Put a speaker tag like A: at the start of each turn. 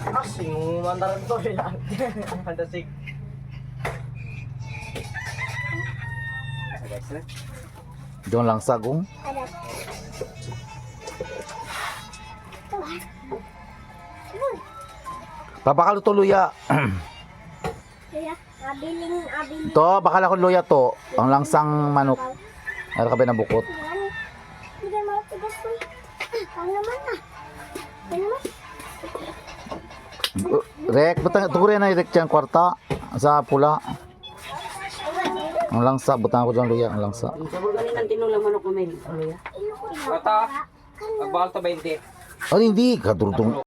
A: Asing mandaran to yan. Fantastic.
B: Diyon lang sagong. Papakalo to luya. To, bakal ako luya to. Ang langsang manok. Ano ka ba na bukot? Rek, butang tugure na rek dyan kwarta sa pula. Ang langsa, butang ako dyan luya, ang langsa.
C: Sabol galing ng tinulang manok na may luya.
D: Bata, agbakal to 20.
B: Oh, hindi, kadurudong.